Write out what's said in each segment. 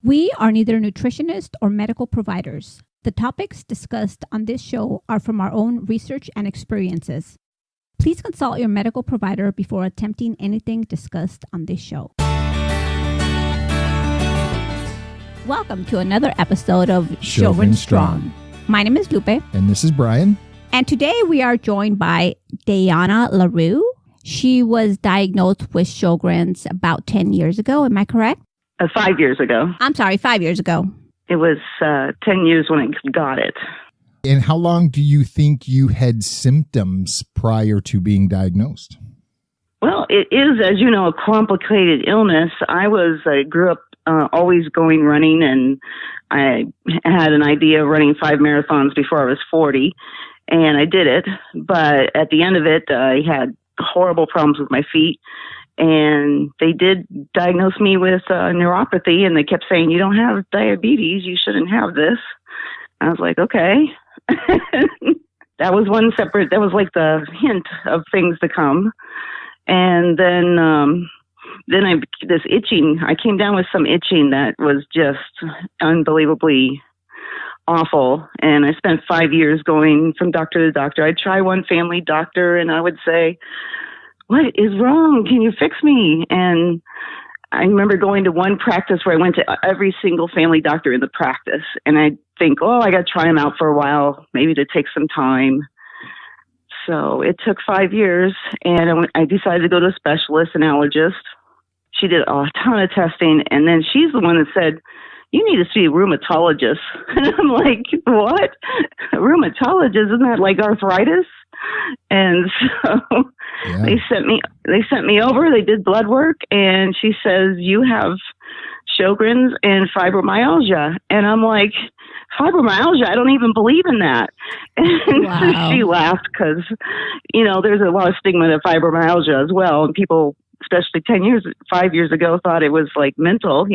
We are neither nutritionists or medical providers. The topics discussed on this show are from our own research and experiences. Please consult your medical provider before attempting anything discussed on this show. Welcome to another episode of Sjogren Strong. My name is Lupe. And this is Brian. And today we are joined by Deanna Leroux. She was diagnosed with Sjogren's about 10 years ago. Am I correct? 5 years ago. I'm sorry, 5 years ago. It was 10 years when I got it. And how long do you think you had symptoms prior to being diagnosed? Well, it is, as you know, a complicated illness. I grew up always going running, and I had an idea of running 5 marathons before I was 40, and I did it. But at the end of it, I had horrible problems with my feet. And they did diagnose me with neuropathy, and they kept saying, you don't have diabetes, you shouldn't have this. I was like, okay. That was like the hint of things to come. And then this itching, I came down with some itching that was just unbelievably awful. And I spent 5 years going from doctor to doctor. I'd try one family doctor, and I would say, what is wrong? Can you fix me? And I remember going to one practice where I went to every single family doctor in the practice. And I think, I got to try them out for a while, maybe to take some time. So it took 5 years, and I decided to go to a specialist, an allergist. She did a ton of testing, and then she's the one that said, you need to see a rheumatologist. And I'm like, what? A rheumatologist? Isn't that like arthritis? And so yeah. They sent me over, they did blood work, and she says, you have Sjogren's and fibromyalgia. And I'm like, fibromyalgia? I don't even believe in that. And wow. So she laughed because, there's a lot of stigma to fibromyalgia as well. And people, especially 5 years ago, thought it was like mental,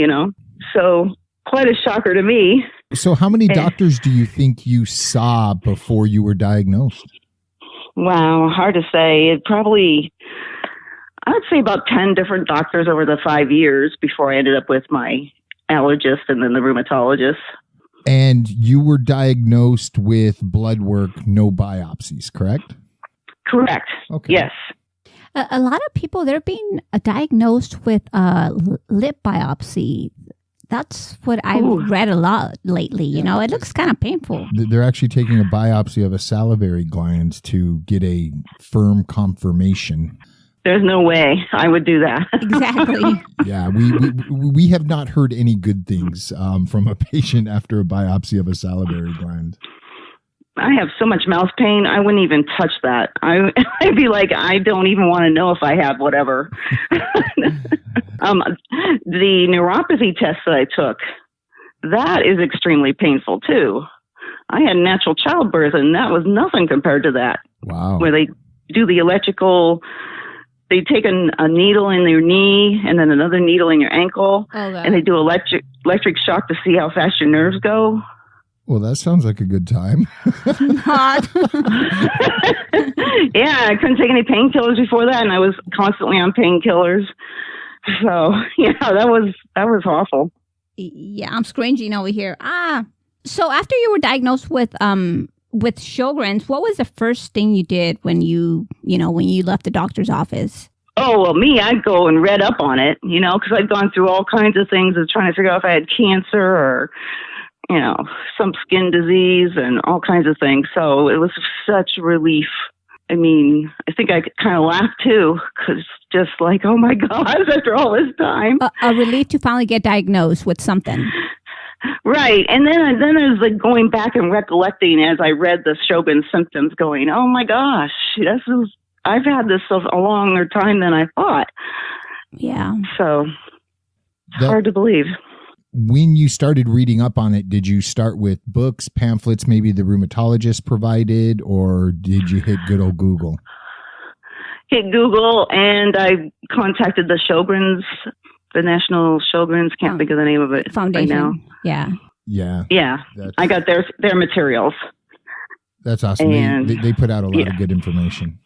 So quite a shocker to me. So how many doctors do you think you saw before you were diagnosed? Wow, hard to say. I'd say about 10 different doctors over the 5 years before I ended up with my allergist and then the rheumatologist. And you were diagnosed with blood work, no biopsies, correct? Correct. Okay. Yes. A lot of people, they're being diagnosed with lip biopsy. That's what I've read a lot lately. It looks kind of painful. They're actually taking a biopsy of a salivary gland to get a firm confirmation. There's no way I would do that. Exactly. Yeah, we have not heard any good things from a patient after a biopsy of a salivary gland. I have so much mouth pain, I wouldn't even touch that. I'd be like, I don't even want to know if I have whatever. The neuropathy test that I took, that is extremely painful too. I had natural childbirth, and that was nothing compared to that. Wow. Where they do the electrical, they take a needle in your knee and then another needle in your ankle, and they do electric shock to see how fast your nerves go. Well, that sounds like a good time. Yeah, I couldn't take any painkillers before that, and I was constantly on painkillers. So, that was awful. Yeah, I'm scringing over here. So after you were diagnosed with Sjogren's, what was the first thing you did when you left the doctor's office? Oh, well, I'd go and read up on it, because I'd gone through all kinds of things of trying to figure out if I had cancer or some skin disease and all kinds of things. So it was such relief. I think I kind of laughed too, because just like, oh my gosh, after all this time. A relief to finally get diagnosed with something. Right. And then there's like going back and recollecting as I read the Sjogren symptoms going, oh my gosh, I've had this a longer time than I thought. Yeah. So hard to believe. When you started reading up on it, did you start with books, pamphlets, maybe the rheumatologist provided, or did you hit good old Google? Hit Google, and I contacted the Sjogren's, the National Sjogren's, can't think of the name of it Foundation. Right now. Yeah. Yeah. I got their materials. That's awesome. And they put out a lot of good information.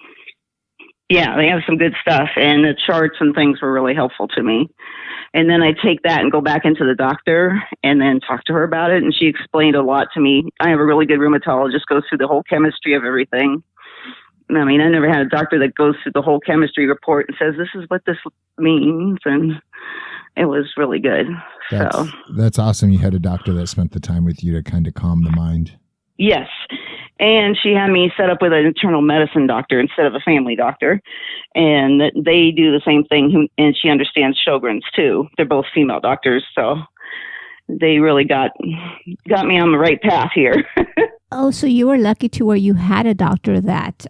Yeah, they have some good stuff, and the charts and things were really helpful to me. And then I take that and go back into the doctor and then talk to her about it. And she explained a lot to me. I have a really good rheumatologist, goes through the whole chemistry of everything. I mean, I never had a doctor that goes through the whole chemistry report and says, this is what this means. And it was really good. That's awesome. You had a doctor that spent the time with you to kind of calm the mind. Yes. And she had me set up with an internal medicine doctor instead of a family doctor. And they do the same thing. And she understands Sjogren's too. They're both female doctors. So they really got me on the right path here. Oh, so you were lucky to where you had a doctor that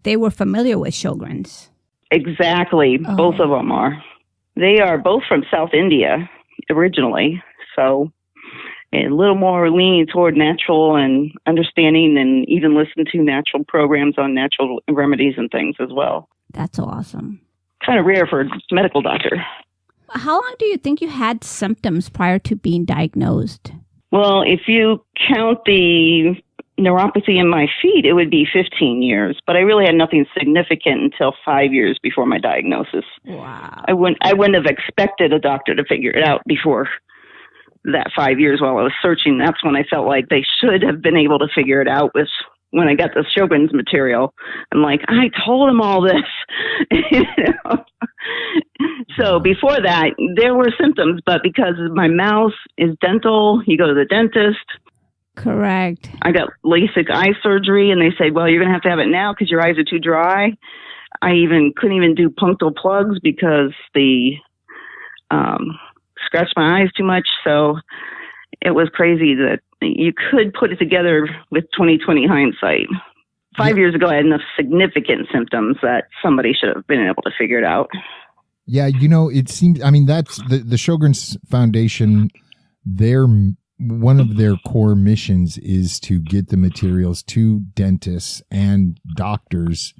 they were familiar with Sjogren's. Exactly. Oh. Both of them are. They are both from South India originally. So a little more leaning toward natural and understanding, and even listen to natural programs on natural remedies and things as well. That's awesome. Kind of rare for a medical doctor. How long do you think you had symptoms prior to being diagnosed? Well, if you count the neuropathy in my feet, it would be 15 years. But I really had nothing significant until 5 years before my diagnosis. Wow. I wouldn't have expected a doctor to figure it out before that 5 years while I was searching. That's when I felt like they should have been able to figure it out, was when I got the Sjogren's material. I'm like, I told them all this. You know? So before that, there were symptoms, but because my mouth is dental, you go to the dentist. Correct. I got LASIK eye surgery, and they say, well, you're going to have it now because your eyes are too dry. I couldn't even do punctal plugs because the scratched my eyes too much. So it was crazy that you could put it together with 20/20 hindsight. 5 years ago, I had enough significant symptoms that somebody should have been able to figure it out. Yeah, it seems, I mean, that's the Sjogren's Foundation, one of their core missions is to get the materials to dentists and doctors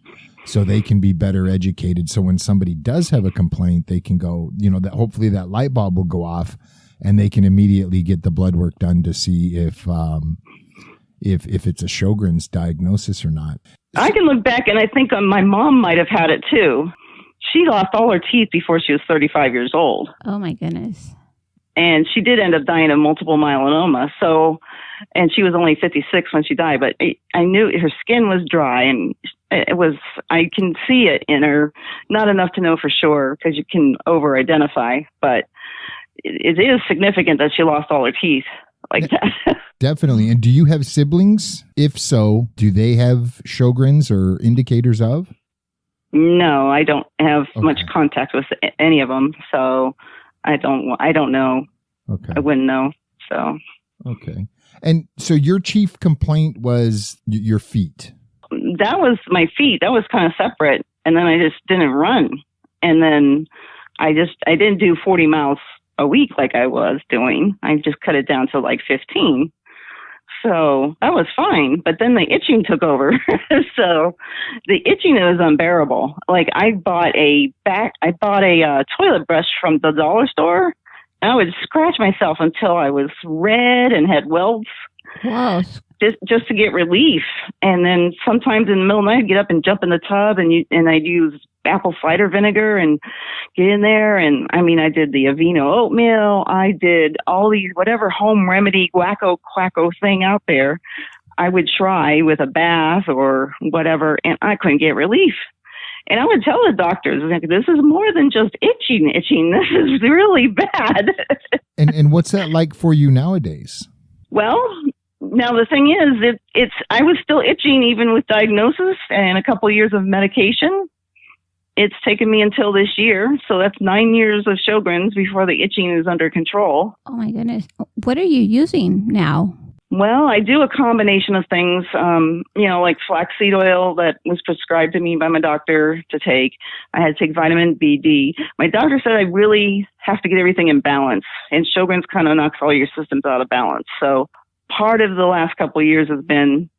so they can be better educated. So when somebody does have a complaint, they can go, that hopefully that light bulb will go off and they can immediately get the blood work done to see if it's a Sjogren's diagnosis or not. I can look back and I think my mom might have had it too. She lost all her teeth before she was 35 years old. Oh my goodness. And she did end up dying of multiple myeloma. And she was only 56 when she died, but I knew her skin was dry, and I can see it in her, not enough to know for sure because you can over-identify, but it is significant that she lost all her teeth like that. Definitely. And do you have siblings? If so, do they have Sjogren's or indicators of? No, I don't have much contact with any of them, so I don't know. Okay. I wouldn't know. So. Okay. And so your chief complaint was your feet. That was my feet. That was kind of separate. And then I just didn't run. And then I didn't do 40 miles a week like I was doing. I just cut it down to like 15. So that was fine. But then the itching took over. So the itching was unbearable. Like I bought a toilet brush from the dollar store. And I would scratch myself until I was red and had welts. Wow. Just to get relief. And then sometimes in the middle of the night, I'd get up and jump in the tub and I'd use apple cider vinegar and get in there. And I mean, I did the Aveeno oatmeal. I did all these, whatever home remedy, wacko quacko thing out there, I would try with a bath or whatever. And I couldn't get relief. And I would tell the doctors, this is more than just itching. This is really bad. And what's that like for you nowadays? Well, now the thing is, I was still itching even with diagnosis and a couple of years of medication. It's taken me until this year, so that's 9 years of Sjogren's before the itching is under control. Oh my goodness! What are you using now? Well, I do a combination of things, like flaxseed oil that was prescribed to me by my doctor to take. I had to take vitamin B, D. My doctor said I really have to get everything in balance, and Sjogren's kind of knocks all your systems out of balance. So part of the last couple of years has been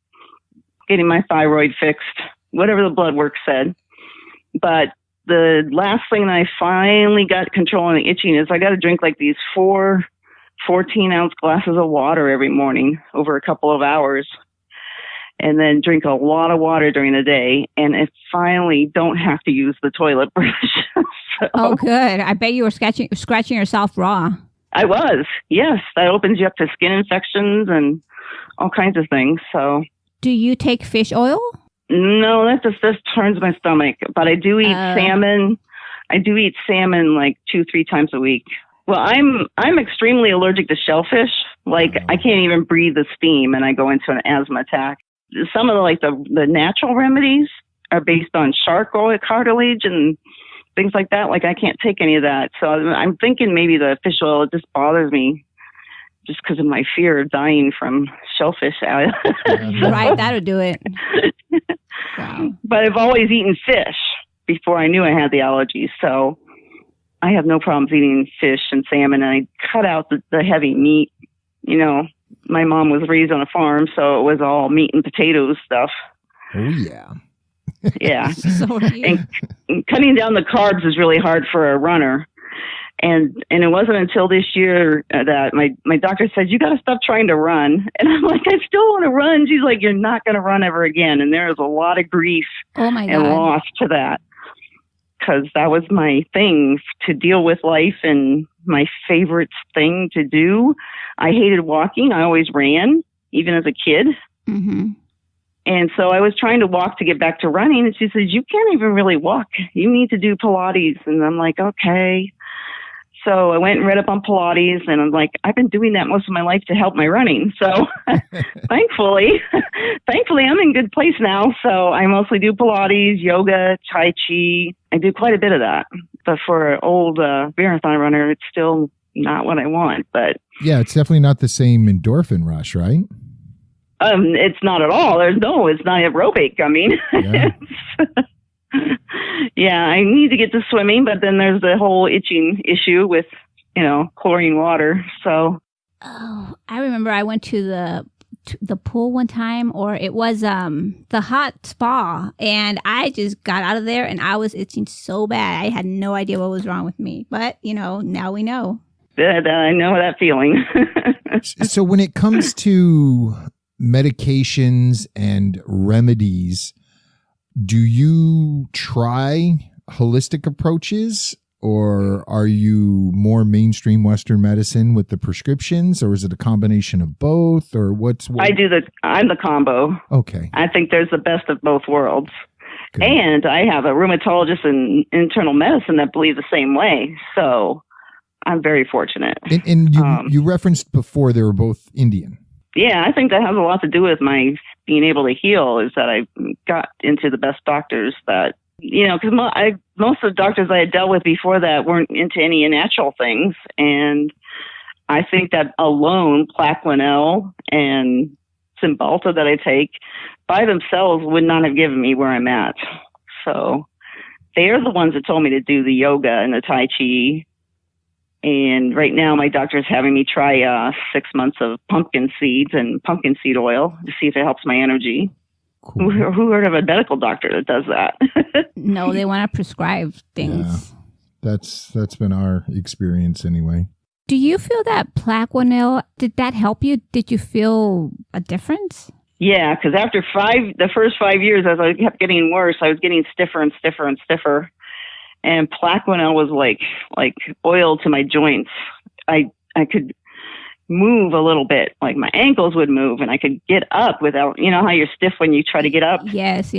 getting my thyroid fixed, whatever the blood work said. But the last thing that I finally got control on the itching is I got to drink like these 14-ounce glasses of water every morning over a couple of hours. and then drink a lot of water during the day. And I finally don't have to use the toilet brush. Oh, good. I bet you were scratching yourself raw. I was, yes. That opens you up to skin infections and all kinds of things. So, do you take fish oil? No, that just turns my stomach. But I do eat salmon. I do eat salmon like 2-3 times a week. Well, I'm extremely allergic to shellfish. Like I can't even breathe the steam, and I go into an asthma attack. Some of the natural remedies are based on shark oil cartilage and things like that. Like I can't take any of that. So I'm thinking maybe the fish oil just bothers me just because of my fear of dying from shellfish. Right, that'll do it. Wow. But I've always eaten fish before I knew I had the allergy. So I have no problems eating fish and salmon. And I cut out the heavy meat. You know, my mom was raised on a farm, so it was all meat and potatoes stuff. Oh, yeah. Yeah. So and cutting down the carbs is really hard for a runner. And it wasn't until this year that my doctor said, you got to stop trying to run. And I'm like, I still want to run. She's like, you're not going to run ever again. And there is a lot of grief and loss to that. Because that was my thing to deal with life and my favorite thing to do. I hated walking. I always ran, even as a kid. Mm-hmm. And so I was trying to walk to get back to running. And she says, you can't even really walk. You need to do Pilates. And I'm like, okay. So I went and read up on Pilates, and I'm like, I've been doing that most of my life to help my running. So thankfully, I'm in good place now. So I mostly do Pilates, yoga, Tai Chi. I do quite a bit of that. But for an old marathon runner, it's still not what I want. But yeah, it's definitely not the same endorphin rush, right? It's not at all. It's not aerobic. I mean, yeah. Yeah, I need to get to swimming, but then there's the whole itching issue with, chlorine water. So, I remember I went to the pool one time, or it was the hot spa, and I just got out of there and I was itching so bad. I had no idea what was wrong with me, but now we know. I know that feeling. So when it comes to medications and remedies, do you try holistic approaches, or are you more mainstream Western medicine with the prescriptions, or is it a combination of both, or what's what? I'm the combo. Okay. I think there's the best of both worlds. Good. And I have a rheumatologist in internal medicine that believe the same way. So I'm very fortunate. And you referenced before they were both Indian. Yeah, I think that has a lot to do with my being able to heal, is that I got into the best doctors that, because most of the doctors I had dealt with before that weren't into any natural things. And I think that alone, Plaquenil and Cymbalta that I take by themselves would not have given me where I'm at. So they're the ones that told me to do the yoga and the Tai Chi. And right now, my doctor is having me try 6 months of pumpkin seeds and pumpkin seed oil to see if it helps my energy. Cool. Who heard of a medical doctor that does that? No, they want to prescribe things. Yeah, that's been our experience anyway. Do you feel that Plaquenil, did that help you? Did you feel a difference? Yeah, because after the first 5 years, as I kept getting worse, I was getting stiffer and stiffer and stiffer. And Plaquenil was like oil to my joints. I could move a little bit, like my ankles would move, and I could get up without, how you're stiff when you try to get up. Yes.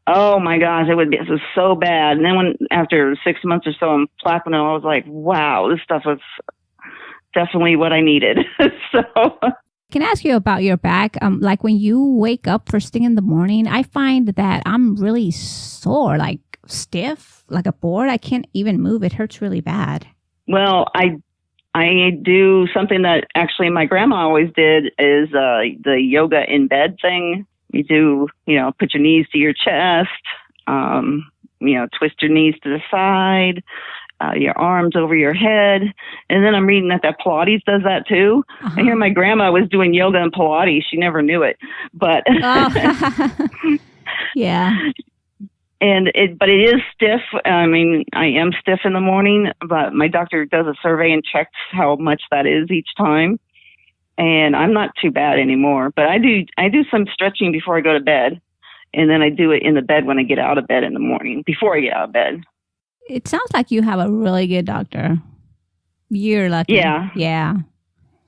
Oh my gosh, it was so bad. And then after 6 months or so on Plaquenil, I was like, wow, this stuff was definitely what I needed. So. Can I ask you about your back? Like when you wake up first thing in the morning, I find that I'm really sore, like stiff, like a board. I can't even move. It hurts really bad. Well, I do something that actually my grandma always did, is the yoga in bed thing. You do, put your knees to your chest, twist your knees to the side, your arms over your head. And then I'm reading that Pilates does that too. Uh-huh. I hear my grandma was doing yoga and Pilates. She never knew it, but yeah. But it is stiff. I mean, I am stiff in the morning, but my doctor does a survey and checks how much that is each time. and I'm not too bad anymore. But I do some stretching before I go to bed, and then I do it in the bed when I get out of bed in the morning, before I get out of bed. It sounds like you have a really good doctor. You're lucky. Yeah. Yeah.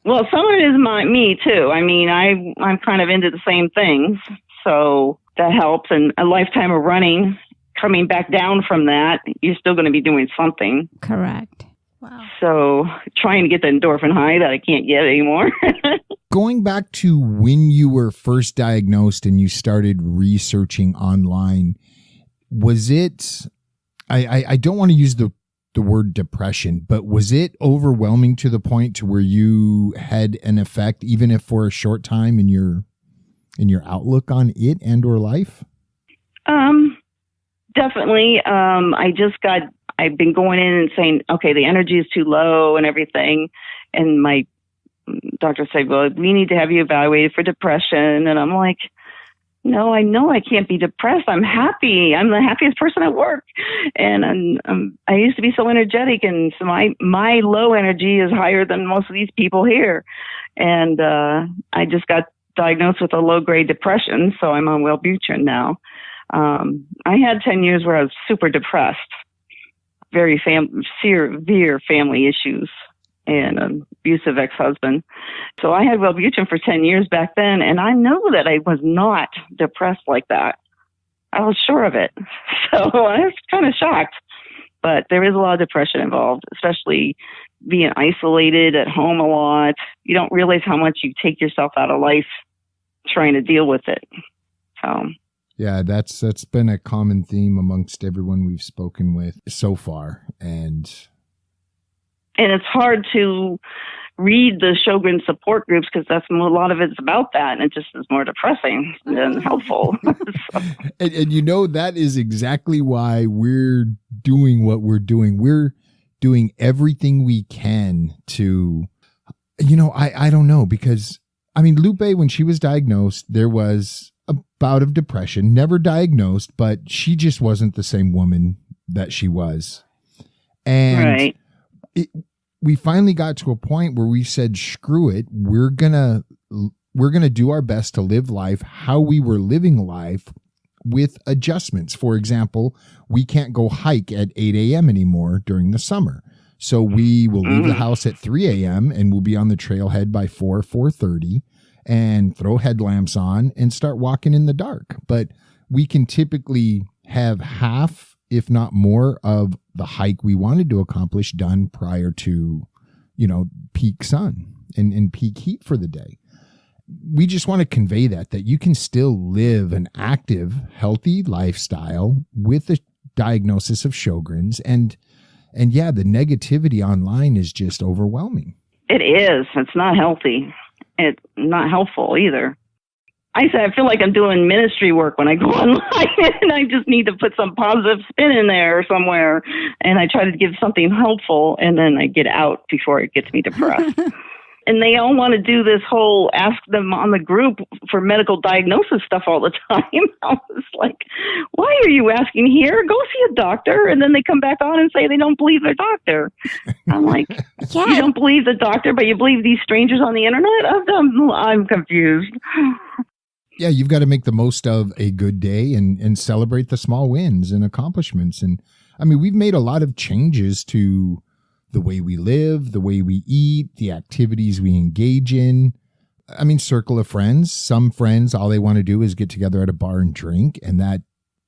Well, some of it is me too. I mean, I'm kind of into the same things, so that helps. And a lifetime of running, coming back down from that, you're still going to be doing something. Correct. Wow. So trying to get the endorphin high that I can't get anymore. Going back to when you were first diagnosed and you started researching online, was it, I don't want to use the word depression, but was it overwhelming to the point to where you had an effect, even if for a short time, in your outlook on it and or life? Definitely. I've been going in and saying, okay, the energy is too low and everything. And my doctor said, well, we need to have you evaluated for depression. And I'm like, no, I know I can't be depressed. I'm happy. I'm the happiest person at work. And I used to be so energetic, and so my low energy is higher than most of these people here. And I just got diagnosed with a low-grade depression, so I'm on Wellbutrin now. I had 10 years where I was super depressed, very severe family issues, and an abusive ex-husband. So I had Wellbutrin for 10 years back then, and I know that I was not depressed like that. I was sure of it. So I was kind of shocked. But there is a lot of depression involved, especially being isolated at home a lot. You don't realize how much you take yourself out of life trying to deal with it. So yeah, that's been a common theme amongst everyone we've spoken with so far. And it's hard to read the Sjogren support groups because that's a lot of it's about that, and it just is more depressing than helpful. So. And you know, that is exactly why we're doing what we're doing. We're doing everything we can to, you know, I don't know, because I mean, Lupe, when she was diagnosed, there was a bout of depression, never diagnosed, but she just wasn't the same woman that she was. And right. We finally got to a point where we said, screw it. We're going to do our best to live life how we were living life with adjustments. For example, we can't go hike at 8 a.m. anymore during the summer. So we will leave the house at 3 a.m. and we'll be on the trailhead by 4:30 and throw headlamps on and start walking in the dark. But we can typically have half, if not more, of the hike we wanted to accomplish done prior to, you know, peak sun and peak heat for the day. We just want to convey that you can still live an active, healthy lifestyle with a diagnosis of Sjogren's. And yeah, the negativity online is just overwhelming. It is. It's not healthy. It's not helpful either. I feel like I'm doing ministry work when I go online, and I just need to put some positive spin in there or somewhere, and I try to give something helpful, and then I get out before it gets me depressed. And they all want to do this whole ask them on the group for medical diagnosis stuff all the time. I was like, why are you asking here? Go see a doctor. And then they come back on and say they don't believe their doctor. I'm like, yeah. You don't believe the doctor, but you believe these strangers on the internet? I'm confused. Yeah, you've got to make the most of a good day and celebrate the small wins and accomplishments. And I mean, we've made a lot of changes to the way we live, the way we eat, the activities we engage in. I mean, circle of friends. Some friends, all they want to do is get together at a bar and drink, and that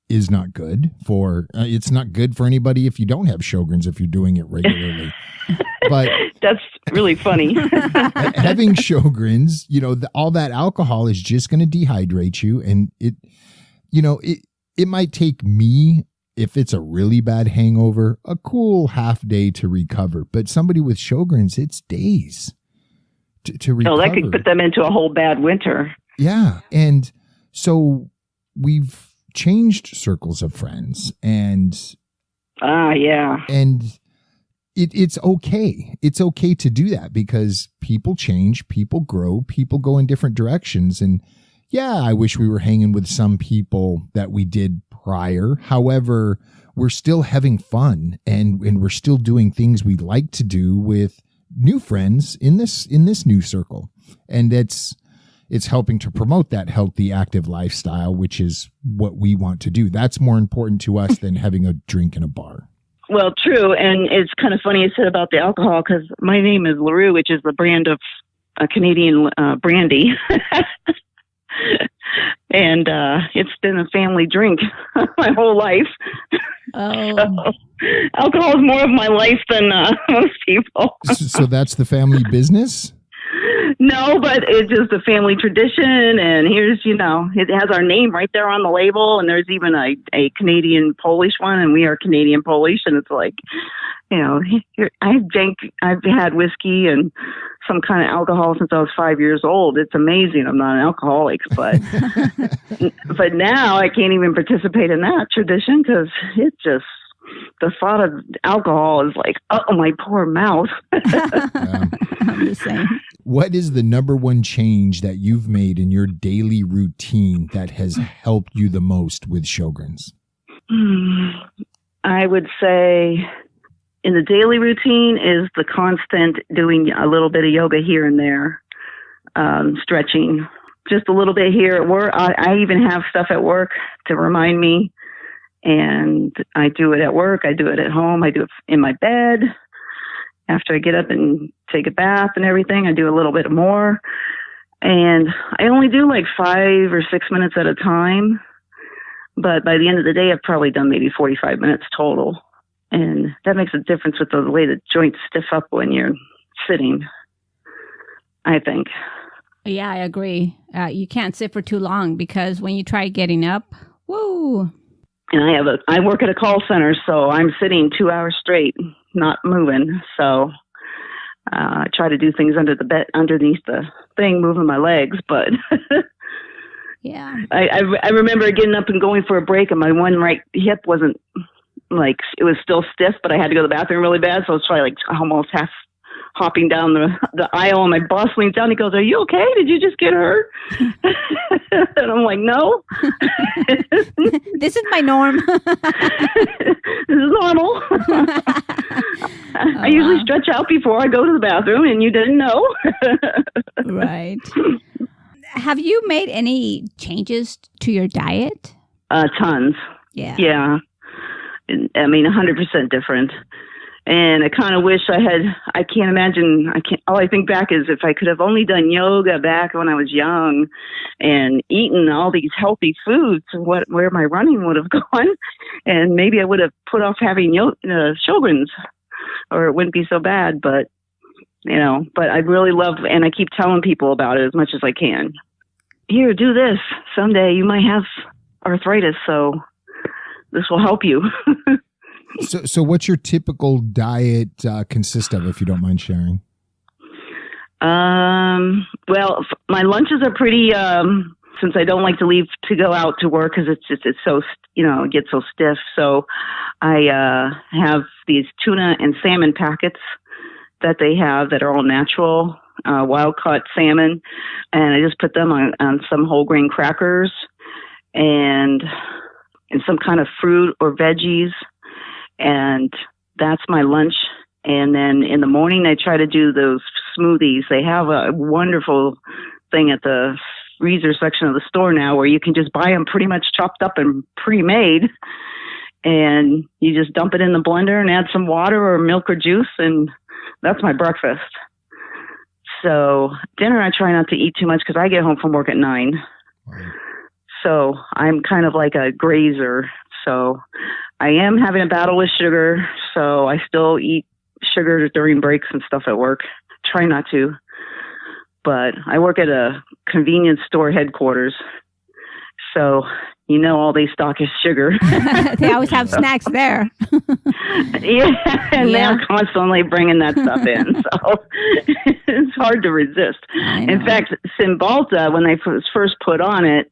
is not good for, it's not good for anybody if you don't have Sjogren's, if you're doing it regularly. But that's really funny. Having Sjogren's, you know, all that alcohol is just going to dehydrate you. And it might take me, if it's a really bad hangover, a cool half day to recover. But somebody with Sjogren's, it's days to recover. Oh, that could put them into a whole bad winter. Yeah. And so we've changed circles of friends and yeah. And it's okay. It's okay to do that because people change, people grow, people go in different directions. And yeah, I wish we were hanging with some people that we did prior. However, we're still having fun and we're still doing things we like to do with new friends in this new circle. And it's helping to promote that healthy, active lifestyle, which is what we want to do. That's more important to us than having a drink in a bar. Well, true. And it's kind of funny you said about the alcohol, because my name is Leroux, which is the brand of a Canadian brandy. And it's been a family drink my whole life. Oh. So, alcohol is more of my life than most people. So that's the family business? No, but it's just a family tradition. And here's, it has our name right there on the label. And there's even a Canadian Polish one, and we are Canadian Polish. And it's like, I've had whiskey and some kind of alcohol since I was 5 years old. It's amazing. I'm not an alcoholic, but but now I can't even participate in that tradition because it's just, the thought of alcohol is like, oh, my poor mouth. I'm just saying. What is the number one change that you've made in your daily routine that has helped you the most with Sjogren's? I would say in the daily routine is the constant doing a little bit of yoga here and there, stretching, just a little bit here at work. I even have stuff at work to remind me. And I do it at work. I do it at home. I do it in my bed. After I get up and take a bath and everything, I do a little bit more. And I only do like 5 or 6 minutes at a time. But by the end of the day, I've probably done maybe 45 minutes total. And that makes a difference with the way the joints stiff up when you're sitting, I think. Yeah, I agree. You can't sit for too long because when you try getting up, woo. And I work at a call center, so I'm sitting 2 hours straight, not moving. So I try to do things underneath the thing, moving my legs. But yeah, I remember getting up and going for a break, and my one right hip wasn't like, it was still stiff, but I had to go to the bathroom really bad. So I was probably like almost half hopping down the aisle, and my boss leans down. He goes, "Are you okay? Did you just get hurt?" And I'm like, "No, this is my norm. This is normal." I usually stretch out before I go to the bathroom, and you didn't know. Right. Have you made any changes to your diet? Tons. Yeah. Yeah. I mean, 100% different. And I kind of wish I can't imagine, all I think back is if I could have only done yoga back when I was young and eaten all these healthy foods, where my running would have gone. And maybe I would have put off having Sjogren's, or it wouldn't be so bad. But, but I really love, and I keep telling people about it as much as I can. Here, do this. Someday you might have arthritis, so this will help you. So what's your typical diet consist of, if you don't mind sharing? Well, my lunches are pretty, since I don't like to leave to go out to work because it's so, it gets so stiff. So I have these tuna and salmon packets that they have that are all natural, wild caught salmon. And I just put them on some whole grain crackers and some kind of fruit or veggies. And that's my lunch. And then in the morning, I try to do those smoothies. They have a wonderful thing at the freezer section of the store now where you can just buy them pretty much chopped up and pre-made. And you just dump it in the blender and add some water or milk or juice. And that's my breakfast. So dinner, I try not to eat too much because I get home from work at 9. Right. So I'm kind of like a grazer. So I am having a battle with sugar, so I still eat sugar during breaks and stuff at work. Try not to. But I work at a convenience store headquarters, so all they stock is sugar. They always have snacks there. Yeah, and they're constantly bringing that stuff in, so it's hard to resist. In fact, Cymbalta, when they first put on it,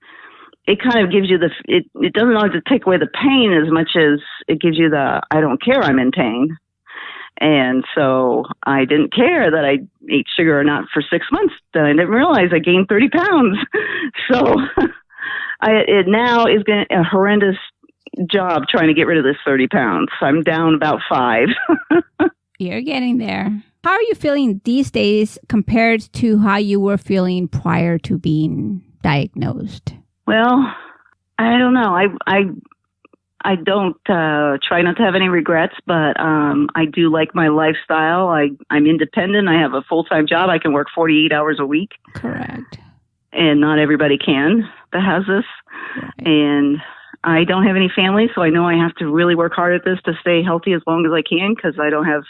it kind of gives you it doesn't always take away the pain as much as it gives you I don't care, I'm in pain. And so I didn't care that I ate sugar or not for 6 months. Then I didn't realize I gained 30 pounds. So it now is a horrendous job trying to get rid of this 30 pounds. I'm down about 5. You're getting there. How are you feeling these days compared to how you were feeling prior to being diagnosed? Well, I don't know. I don't try not to have any regrets, but I do like my lifestyle. I'm independent. I have a full-time job. I can work 48 hours a week. Correct. And not everybody can that has this. Right. And I don't have any family, so I know I have to really work hard at this to stay healthy as long as I can because I don't have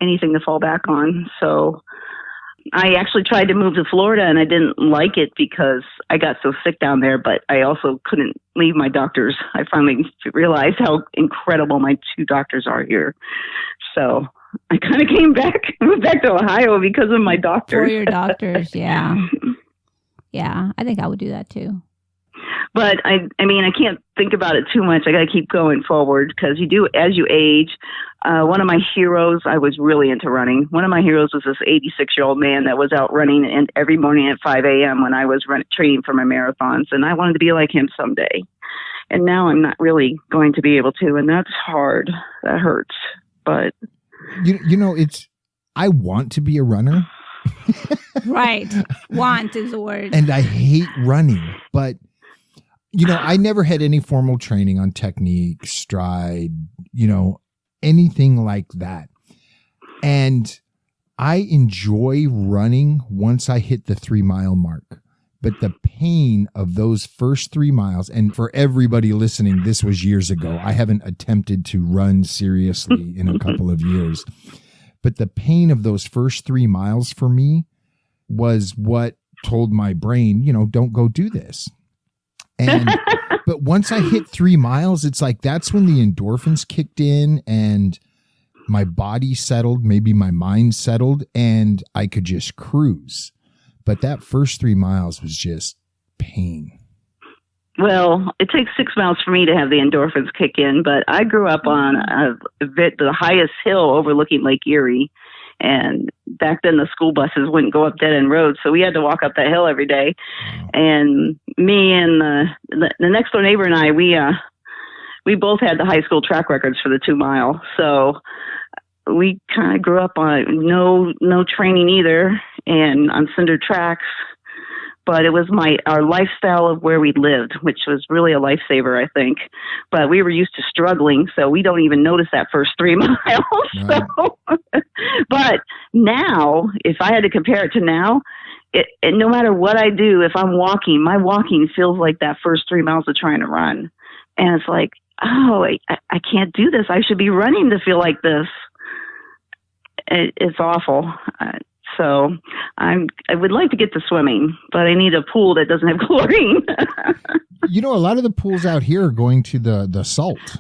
anything to fall back on. So I actually tried to move to Florida and I didn't like it because I got so sick down there, but I also couldn't leave my doctors. I finally realized how incredible my two doctors are here. So I kind of moved back to Ohio because of my doctors. For your doctors, yeah. Yeah, I think I would do that too. But I mean, I can't think about it too much. I got to keep going forward because you do as you age. One of my heroes, I was really into running. One of my heroes was this 86-year-old man that was out running and every morning at 5 a.m. when I was training for my marathons. And I wanted to be like him someday. And now I'm not really going to be able to. And that's hard. That hurts. But I want to be a runner. Right. Want is the word. And I hate running, but I never had any formal training on technique, stride, anything like that. And I enjoy running once I hit the 3-mile mark. But the pain of those first 3 miles, and for everybody listening, this was years ago. I haven't attempted to run seriously in a couple of years. But the pain of those first 3 miles for me was what told my brain, don't go do this. And but once I hit 3 miles, it's like that's when the endorphins kicked in and my body settled, maybe my mind settled, and I could just cruise. But that first 3 miles was just pain. Well, it takes 6 miles for me to have the endorphins kick in, but I grew up on the highest hill overlooking Lake Erie. And back then the school buses wouldn't go up dead end roads, so we had to walk up that hill every day. And me and the next door neighbor and I, we both had the high school track records for the 2 mile. So we kind of grew up on no training either and on cinder tracks. But it was our lifestyle of where we lived, which was really a lifesaver, I think. But we were used to struggling, so we don't even notice that first 3 miles. Right. So, but now, if I had to compare it to now, no matter what I do, if I'm walking, my walking feels like that first 3 miles of trying to run. And it's like, oh, I can't do this. I should be running to feel like this. It's awful. So I would like to get to swimming, but I need a pool that doesn't have chlorine. A lot of the pools out here are going to the salt.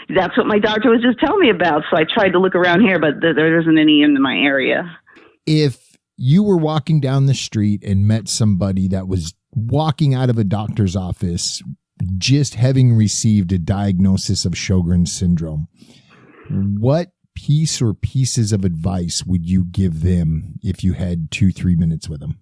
That's what my doctor was just telling me about. So I tried to look around here, but there isn't any in my area. If you were walking down the street and met somebody that was walking out of a doctor's office, just having received a diagnosis of Sjogren syndrome, what piece or pieces of advice would you give them if you had 2-3 minutes with them?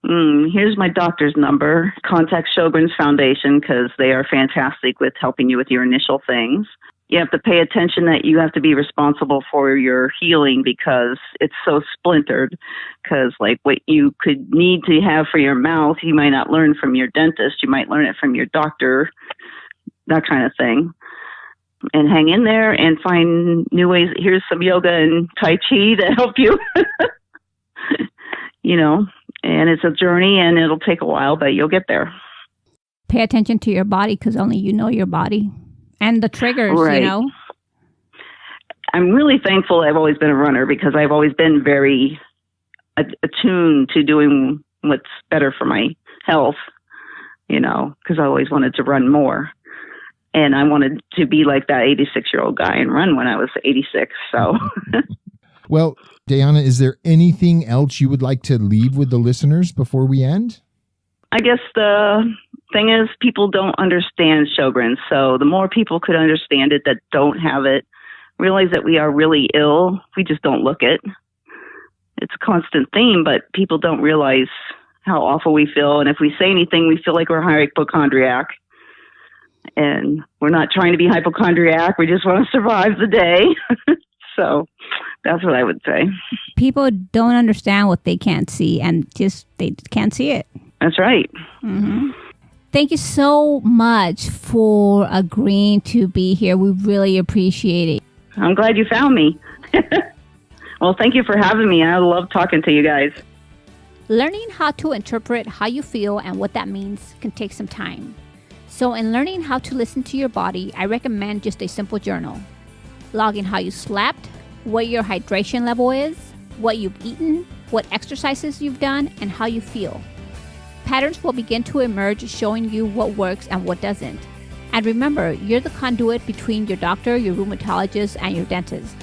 Here's my doctor's number. Contact Sjogren's Foundation because they are fantastic with helping you with your initial things. You have to pay attention that you have to be responsible for your healing because it's so splintered. Because like what you could need to have for your mouth, you might not learn from your dentist. You might learn it from your doctor, that kind of thing. And hang in there and find new ways. Here's some yoga and Tai Chi to help you, and it's a journey and it'll take a while, but you'll get there. Pay attention to your body because only you know your body and the triggers, right. I'm really thankful I've always been a runner because I've always been very attuned to doing what's better for my health, because I always wanted to run more. And I wanted to be like that 86-year-old guy and run when I was 86. So, well, Deanna, is there anything else you would like to leave with the listeners before we end? I guess the thing is people don't understand Sjogren. So the more people could understand it that don't have it, realize that we are really ill. We just don't look it. It's a constant theme, but people don't realize how awful we feel. And if we say anything, we feel like we're hypochondriac. And we're not trying to be hypochondriac. We just want to survive the day. So That's what I would say. People don't understand what they can't see, and they can't see it. That's right. Mm-hmm. Thank you so much for agreeing to be here. We really appreciate it. I'm glad you found me. Well, thank you for having me. I love talking to you guys. Learning how to interpret how you feel and what that means can take some time. So in learning how to listen to your body, I recommend just a simple journal. Logging how you slept, what your hydration level is, what you've eaten, what exercises you've done, and how you feel. Patterns will begin to emerge, showing you what works and what doesn't. And remember, you're the conduit between your doctor, your rheumatologist, and your dentist.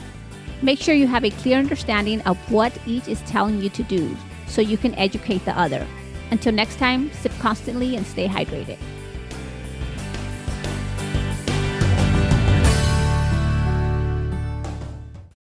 Make sure you have a clear understanding of what each is telling you to do so you can educate the other. Until next time, sip constantly and stay hydrated.